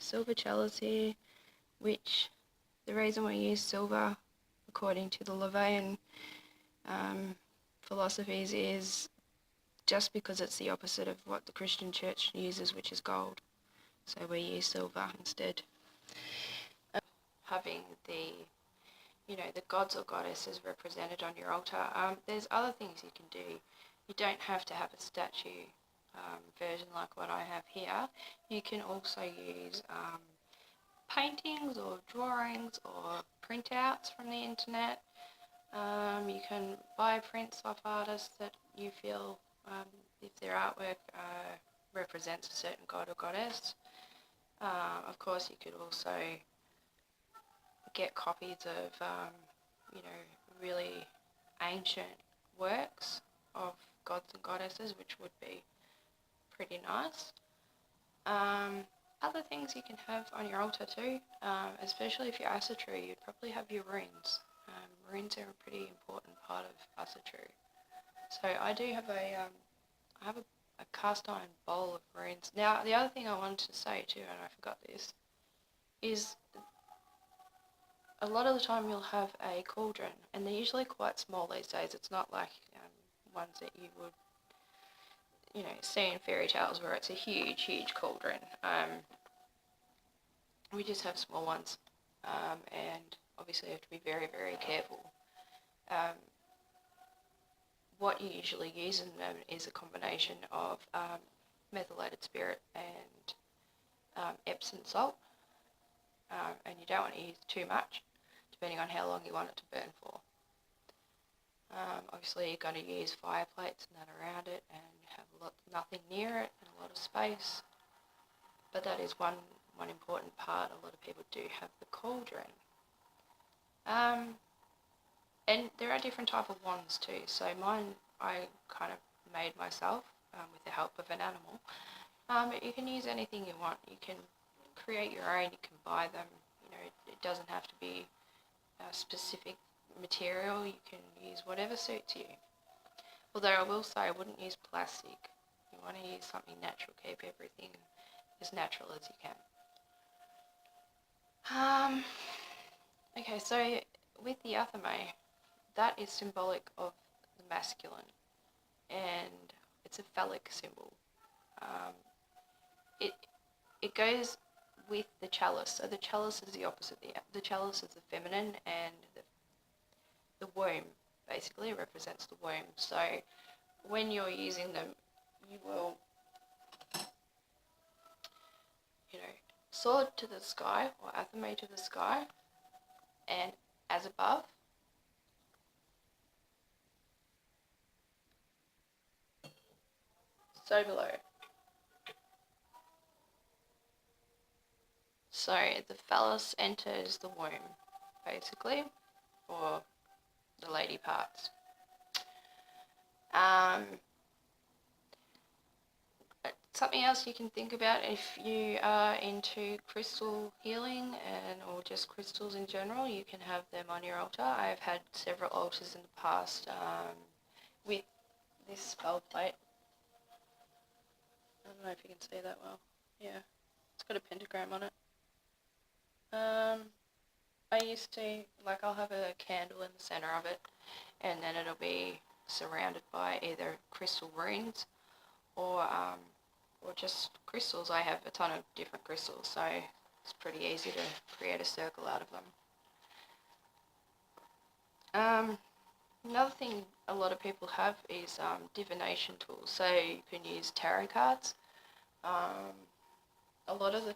silver chalice here, which the reason we use silver, according to the LaVeyan philosophies, is just because it's the opposite of what the Christian church uses, which is gold. So we use silver instead. Having the gods or goddesses represented on your altar. There's other things you can do. You don't have to have a statue version like what I have here. You can also use paintings or drawings or printouts from the internet. You can buy prints off artists that you feel, if their artwork represents a certain god or goddess. Of course, you could also get copies of, really ancient works of gods and goddesses, which would be pretty nice. Other things you can have on your altar too, especially if you're Asatru, you'd probably have your runes. Runes are a pretty important part of Asatru. So I do have a cast iron bowl of runes. Now, the other thing I wanted to say too, and I forgot this, is a lot of the time you'll have a cauldron, and they're usually quite small these days. It's not like ones that you would, see in fairy tales where it's a huge, huge cauldron. We just have small ones, and obviously you have to be very, very careful. What you usually use in them is a combination of methylated spirit and Epsom salt, and you don't want to use too much, depending on how long you want it to burn for. Obviously you're going to use fire plates and that around it, and have nothing near it and a lot of space, but that is one important part. A lot of people do have the cauldron. And there are different type of wands too. So mine I kind of made myself with the help of an animal. But you can use anything you want. You can create your own. You can buy them. It doesn't have to be a specific material. You can use whatever suits you. Although I will say I wouldn't use plastic. You want to use something natural. Keep everything as natural as you can. Okay, so with the Athame, that is symbolic of the masculine, and it's a phallic symbol. It goes with the chalice. So the chalice is the opposite. The chalice is the feminine, and the womb basically represents the womb. So when you're using them, you will, sword to the sky, or Athame to the sky, and as above, so below. So the phallus enters the womb, basically, or the lady parts. Something else you can think about if you are into crystal healing or just crystals in general, you can have them on your altar. I've had several altars in the past with this spell plate. I don't know if you can see that well. Yeah, it's got a pentagram on it. I used to, I'll have a candle in the center of it, and then it'll be surrounded by either crystal runes or just crystals. I have a ton of different crystals, so it's pretty easy to create a circle out of them. Another thing a lot of people have is divination tools. So you can use tarot cards. A lot of the